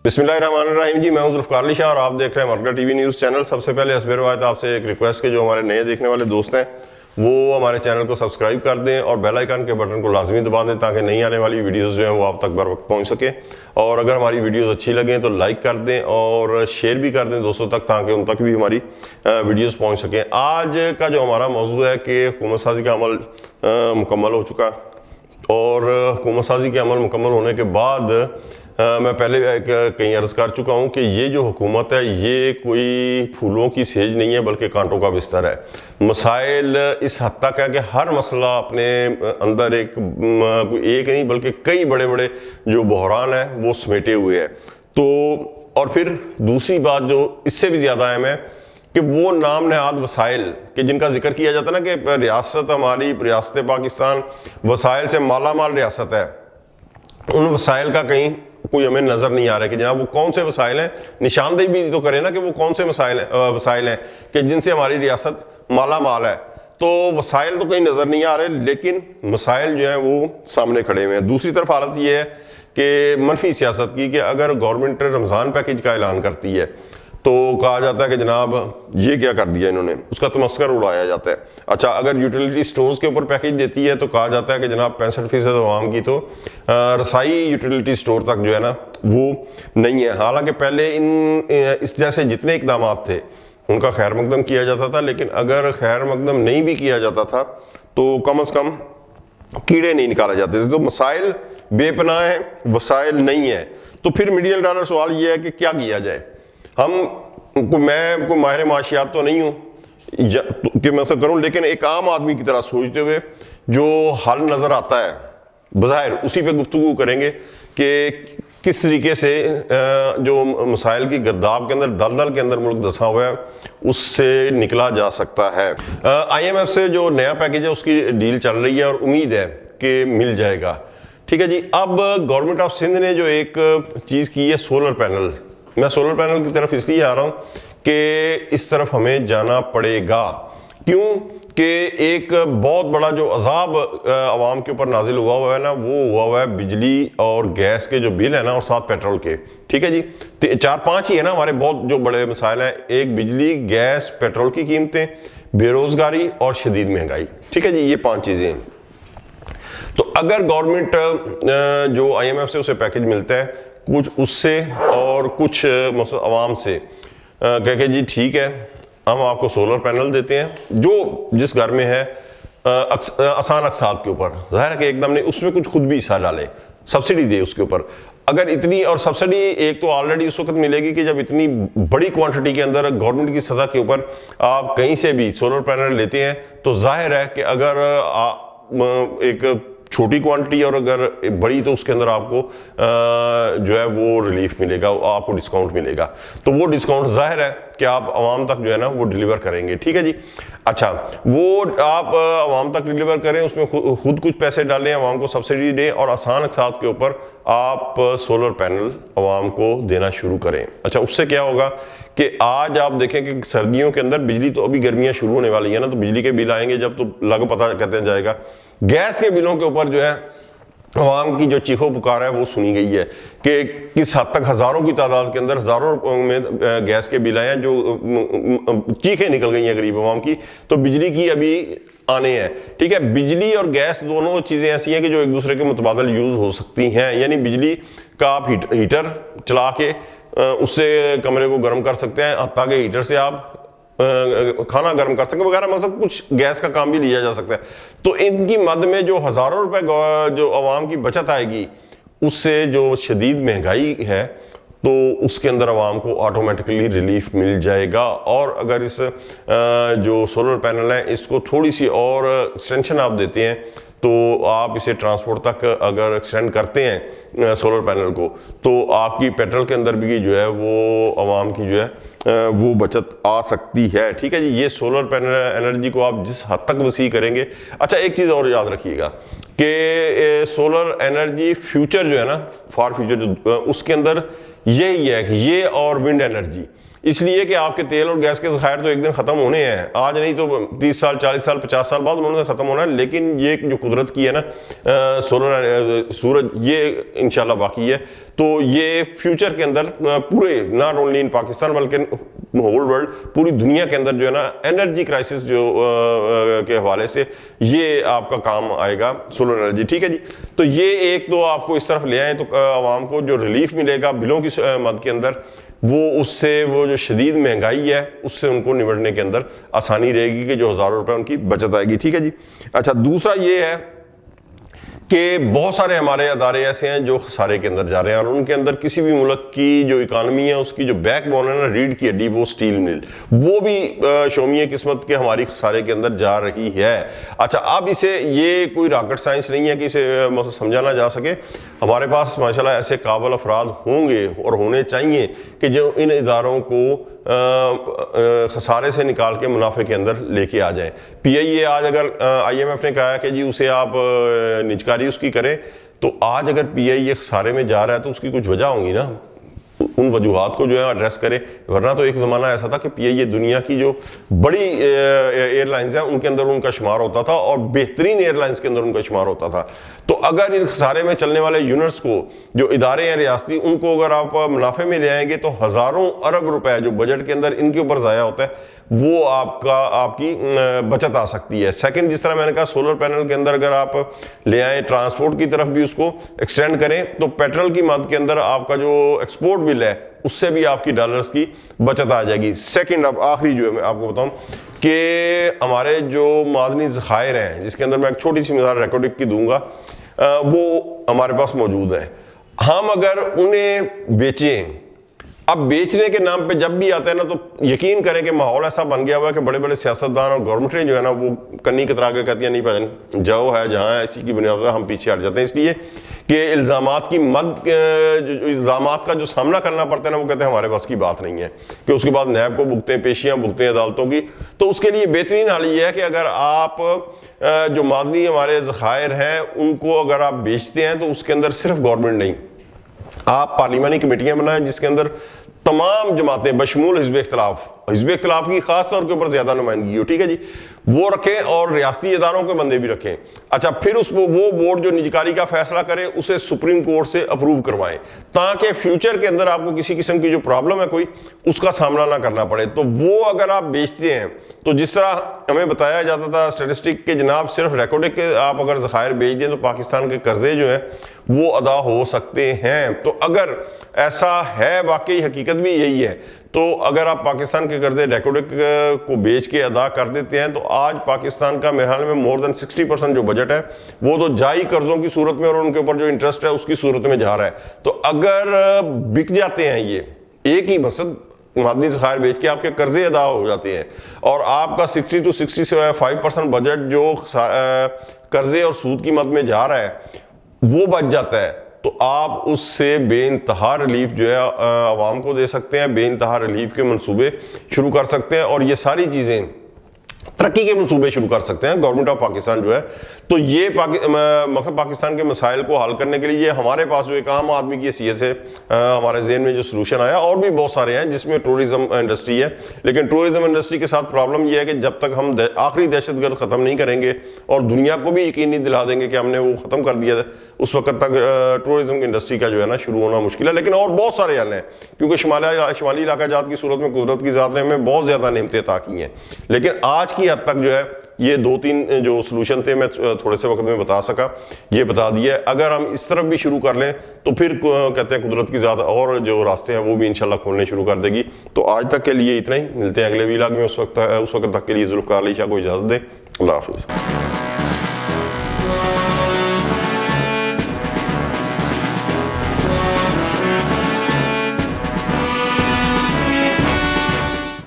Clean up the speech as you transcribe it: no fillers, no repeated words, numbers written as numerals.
बिस्मिल्लाहिर्रहमानिर्रहीम जी, मैं हूं जुल्फ़िकार अली शाह और आप देख रहे हैं मरकज़ टीवी न्यूज़ चैनल। सबसे पहले हस्बे रवायत आपसे एक रिक्वेस्ट के जो हमारे नए देखने वाले दोस्त हैं वो हमारे चैनल को सब्सक्राइब कर दें और बेल आइकन के बटन को लाजमी दबा दें ताकि नई आने वाली वीडियोस जो हैं वो आप तक बर वक्त पहुँच सके। और अगर हमारी वीडियोस अच्छी लगें तो लाइक कर दें और शेयर भी कर दें दोस्तों तक ताकि उन तक भी हमारी वीडियोस पहुँच सकें। आज का जो हमारा मौजू है कि हुकूमत साजी का अमल मुकम्मल हो चुका और हुकूमत साजी के अमल मुकम्मल होने के बाद मैं पहले कहीं अर्ज़ कर चुका हूँ कि ये जो हुकूमत है ये कोई फूलों की सेज नहीं है बल्कि कांटों का बिस्तर है। मसाइल इस हद तक है कि हर मसला अपने अंदर एक नहीं बल्कि कई बड़े बड़े जो बहरान है वो समेटे हुए है। तो और फिर दूसरी बात जो इससे भी ज़्यादा अहम है कि वो नाम नहाद वसाइल कि जिनका जिक्र किया जाता है ना कि रियासत हमारी रियासत पाकिस्तान वसाइल से माला माल रियासत है, उन वसाइल का कहीं कोई हमें नजर नहीं आ रहा है कि जनाब वो कौन से वसाइल हैं। निशानदेही भी तो करें ना कि वो कौन से वसाइल हैं कि जिनसे हमारी रियासत माला माल है। तो वसाइल तो कहीं नजर नहीं आ रहे लेकिन मसाइल जो हैं वो सामने खड़े हुए हैं। दूसरी तरफ हालत ये है कि मनफी सियासत की कि अगर गवर्नमेंट रमज़ान पैकेज का ऐलान करती है तो कहा जाता है कि जनाब ये क्या कर दिया इन्होंने, उसका तमस्कर उड़ाया जाता है। अच्छा, अगर यूटिलिटी स्टोर्स के ऊपर पैकेज देती है तो कहा जाता है कि जनाब 65% अवाम की तो रसाई यूटिलिटी स्टोर तक जो है ना वो नहीं है। हालांकि पहले इस जैसे जितने इकदाम थे उनका खैर मकदम किया जाता था, लेकिन अगर खैर मकदम नहीं भी किया जाता था तो कम अज़ कम कीड़े नहीं निकाले जाते थे। तो मसाइल बेपनाह है, वसाइल नहीं है। तो फिर मिलियन डॉलर सवाल ये है कि क्या किया जाए। मैं कोई माहिर माशियात तो नहीं हूँ कि मैं ऐसा करूँ, लेकिन एक आम आदमी की तरह सोचते हुए जो हल नज़र आता है बज़ाहिर उसी पे गुफ्तगू करेंगे कि किस तरीके से जो मसाइल की गर्दाब के अंदर दलदल के अंदर मुल्क धंसा हुआ है उससे निकला जा सकता है। IMF से जो नया पैकेज है उसकी डील चल रही है और उम्मीद है कि मिल जाएगा। ठीक है जी। अब गवर्नमेंट ऑफ सिंध ने जो एक चीज़ की है सोलर पैनल, मैं सोलर पैनल की तरफ इसलिए आ रहा हूँ कि इस तरफ हमें जाना पड़ेगा। क्यों कि एक बहुत बड़ा जो अजाब आवाम के ऊपर नाजिल हुआ है ना वो हुआ है बिजली और गैस के जो बिल है ना और साथ पेट्रोल के। ठीक है जी। तो 4-5 ही है ना हमारे बहुत जो बड़े मसाइल हैं, एक बिजली, गैस, पेट्रोल की कीमतें, बेरोजगारी और शदीद महंगाई। ठीक है जी, ये 5 चीज़ें हैं। तो अगर गवर्नमेंट जो IMF से उसे पैकेज मिलता है कुछ उससे और कुछ अवाम से कह के जी ठीक है हम आपको सोलर पैनल देते हैं जो जिस घर में है आसान अकसाद के ऊपर, जाहिर है कि एकदम नहीं, उसमें कुछ खुद भी हिस्सा डाले, सब्सिडी दे उसके ऊपर। अगर इतनी, और सब्सिडी एक तो ऑलरेडी उस वक्त मिलेगी कि जब इतनी बड़ी क्वांटिटी के अंदर गवर्नमेंट की सतह के ऊपर आप कहीं से भी सोलर पैनल लेते हैं तो जाहिर है कि अगर एक छोटी क्वांटिटी और अगर बड़ी तो उसके अंदर आपको जो है वो रिलीफ मिलेगा, आपको डिस्काउंट मिलेगा। तो वो डिस्काउंट जाहिर है कि आप आवाम तक जो है ना वो डिलीवर करेंगे। ठीक है जी। अच्छा, वो आप आवाम तक डिलीवर करें, उसमें खुद कुछ पैसे डालें, आवाम को सब्सिडी दें और आसान अकसाद के ऊपर आप सोलर पैनल आवाम को देना शुरू करें। अच्छा, उससे क्या होगा कि आज आप देखें कि सर्दियों के अंदर बिजली, तो अभी गर्मियां शुरू होने वाली है ना तो बिजली के बिल आएंगे जब तो लग पता कहते जाएगा। गैस के बिलों के ऊपर जो है आवाम की जो चीखो पुकार है वो सुनी गई है कि किस हद तक हज़ारों की तादाद के अंदर हज़ारों में गैस के बिल आए हैं जो चीखें निकल गई हैं गरीब आवाम की। तो बिजली की अभी आने हैं। ठीक है, बिजली और गैस दोनों चीज़ें ऐसी हैं कि जो एक दूसरे के मुतबादल यूज़ हो सकती हैं। यानी बिजली का आप हीटर चला के उससे कमरे को गर्म कर सकते हैं, हत्ता के हीटर से आप खाना गर्म कर सकते वगैरह, मतलब कुछ गैस का काम भी लिया जा सकता है। तो इनकी मद में जो हज़ारों रुपए जो आवाम की बचत आएगी उससे जो शदीद महंगाई है तो उसके अंदर आवाम को ऑटोमेटिकली रिलीफ मिल जाएगा। और अगर इस जो सोलर पैनल है इसको थोड़ी सी और एक्सटेंशन आप देते हैं तो आप इसे ट्रांसपोर्ट तक अगर एक्सटेंड करते हैं सोलर पैनल को तो आपकी पेट्रोल के अंदर भी जो है वो आवाम की जो है वो बचत आ सकती है। ठीक है जी। ये सोलर पैनल एनर्जी को आप जिस हद तक वसी करेंगे। अच्छा, एक चीज़ और याद रखिएगा कि सोलर एनर्जी फ्यूचर जो है ना, फॉर फ्यूचर जो उसके अंदर यही है कि ये और विंड एनर्जी, इसलिए कि आपके तेल और गैस के ज़खायर तो एक दिन ख़त्म होने हैं, आज नहीं तो 30 साल 40 साल 50 साल बाद उन्होंने ख़त्म होना है। लेकिन ये जो कुदरत की है ना सोलर सूरज, ये इंशाल्लाह बाकी है। तो ये फ्यूचर के अंदर पूरे नॉट ओनली इन पाकिस्तान बल्कि होल वर्ल्ड, पूरी दुनिया के अंदर जो है ना एनर्जी क्राइसिस जो के हवाले से ये आपका काम आएगा सोलर एनर्जी। ठीक है जी, तो ये एक तो आपको इस तरफ ले आए तो आवाम को जो रिलीफ मिलेगा बिलों की मद के अंदर, वो उससे वो जो शदीद महंगाई है उससे उनको निपटने के अंदर आसानी रहेगी कि जो हज़ारों रुपए उनकी बचत आएगी। ठीक है जी। अच्छा, दूसरा ये है कि बहुत सारे हमारे अदारे ऐसे हैं जो खसारे के अंदर जा रहे हैं, और उनके अंदर किसी भी मुल्क की जो इकानमी है उसकी जो बैकबोन है ना, रीढ़ की हड्डी, वो स्टील मिल, वो भी शोमिये किस्मत के हमारी खसारे के अंदर जा रही है। अच्छा, अब इसे ये कोई रॉकेट साइंस नहीं है कि इसे समझा ना जा सके। हमारे पास माशाल्लाह ऐसे काबिल अफराद होंगे और होने चाहिए कि जो इन इदारों को खसारे से निकाल के मुनाफे के अंदर लेके आ जाएं। PIA आज अगर IMF ने कहा है कि जी उसे आप निजकारी उसकी करें, तो आज अगर PIA खसारे में जा रहा है तो उसकी कुछ वजह होंगी ना, उन वजूहात को जो है एड्रेस करे। वरना तो एक ज़माना ऐसा था कि PIA दुनिया की जो बड़ी एयरलाइंस हैं उनके अंदर उनका शुमार होता था और बेहतरीन एयरलाइंस के अंदर उनका शुमार होता था। तो अगर इन खसारे में चलने वाले यूनिट्स को, जो इदारे हैं रियासती, उनको अगर आप मुनाफे में ले आएंगे तो हज़ारों अरब रुपए जो बजट के अंदर इनके ऊपर ज़ाया होता है वो आपकी बचत आ सकती है। सेकंड, जिस तरह मैंने कहा सोलर पैनल के अंदर अगर आप ले आए, ट्रांसपोर्ट की तरफ भी उसको एक्सटेंड करें, तो पेट्रोल की मद के अंदर आपका जो एक्सपोर्ट बिल है उससे भी आपकी डॉलर्स की बचत आ जाएगी। सेकंड, अब आखिरी जो है मैं आपको बताऊं कि हमारे जो मादनी ज़खायर हैं, जिसके अंदर मैं एक छोटी सी मिसाल रेकोडिक की दूंगा, वो हमारे पास मौजूद है। हम अगर उन्हें बेचें, अब बेचने के नाम पे जब भी आता है ना, तो यकीन करें कि माहौल ऐसा बन गया हुआ है कि बड़े बड़े सियासतदान और गवर्नमेंट जो है ना, वो कन्नी कतरा के कहती है नहीं भाई जाओ है जहाँ है, इसी की बुनियाद पर हम पीछे हट जाते हैं। इसलिए कि इल्ज़ामात की इल्ज़ामात का जो सामना करना पड़ता है ना, वो कहते हैं हमारे पास की बात नहीं है, कि उसके बाद नैब को भुगते हैं, पेशियाँ भुगते हैं अदालतों की। तो उसके लिए बेहतरीन हाल ये है कि अगर आप जो मादनी हमारे ज़खायर हैं उनको अगर आप बेचते हैं, तो उसके अंदर सिर्फ गवर्नमेंट नहीं, आप पार्लिमानी कमेटियां बनाएं जिसके अंदर तमाम जमातें बशमूल हिज़्ब इख्तिलाफ की खास तौर के ऊपर ज्यादा नुमाइंदगी हो। ठीक है जी, वो रखें और रियासती इदारों के बंदे भी रखें। अच्छा, फिर वो बोर्ड जो निजकारी का फैसला करे उसे सुप्रीम कोर्ट से अप्रूव करवाएं, ताकि फ्यूचर के अंदर आपको किसी किस्म की जो प्रॉब्लम है कोई, उसका सामना ना करना पड़े। तो वो अगर आप बेचते हैं, तो जिस तरह हमें बताया जाता था स्टेटिस्टिक के जनाब, सिर्फ रिकॉर्डिंग के आप अगर ज़खायर बेच दें तो पाकिस्तान के कर्जे जो है वो अदा हो सकते हैं। तो अगर ऐसा है, वाकई हकीकत भी यही है, तो अगर आप पाकिस्तान के कर्जे रिकॉर्डिंग को बेच के अदा कर देते हैं, तो आज पाकिस्तान का मेरे ख्याल में मोर देन 60% जो बजट है वो तो जाई कर्जों की सूरत में और उनके ऊपर जो इंटरेस्ट है उसकी सूरत में जा रहा है। तो अगर बिक जाते हैं, ये एक ही मकसद, मादनी ज़खायर बेच के आपके कर्जे अदा हो जाते हैं और आपका 60 to 65% बजट जो कर्जे और सूद की मद में जा रहा है वो बच जाता है, तो आप उससे बेइंतहा रिलीफ जो है आवाम को दे सकते हैं, बेइंतहा रिलीफ के मंसूबे शुरू कर सकते हैं और ये सारी चीज़ें तरक्की के मंसूबे शुरू कर सकते हैं गवर्नमेंट ऑफ पाकिस्तान जो है। तो ये मतलब पाकिस्तान के मसाइल को हल करने के लिए हमारे पास जो एक आम आदमी की हैसियत से हमारे ज़हन में जो सलूशन आया, और भी बहुत सारे हैं जिसमें टूरिज़्म इंडस्ट्री है। लेकिन टूरिज़्म इंडस्ट्री के साथ प्रॉब्लम यह है कि जब तक हम आखिरी दहशतगर्द ख़त्म नहीं करेंगे और दुनिया को भी यकीन नहीं दिला देंगे कि हमने वो ख़त्म कर दिया, उस वक्त तक टूरिज़्म इंडस्ट्री का जो है ना शुरू होना मुश्किल है। लेकिन और बहुत सारे हल हैं, क्योंकि शुमाली इलाका जात की सूरत में कुदरत की ज़ात ने हमें बहुत ज़्यादा नेमतें अता की हैं। लेकिन आज की हद तक जो है ये 2-3 जो सलूशन थे मैं थोड़े से वक्त में बता सका, ये बता दिया। अगर हम इस तरफ भी शुरू कर लें तो फिर कहते हैं कुदरत की ज़ात और जो रास्ते हैं वो भी इंशाल्लाह खोलने शुरू कर देगी। तो आज तक के लिए इतना ही, मिलते हैं अगले व्लॉग में। उस वक्त तक के लिए जुल्फ़कार अली शाह को इजाज़त दें। अल्लाह हाफ़िज़।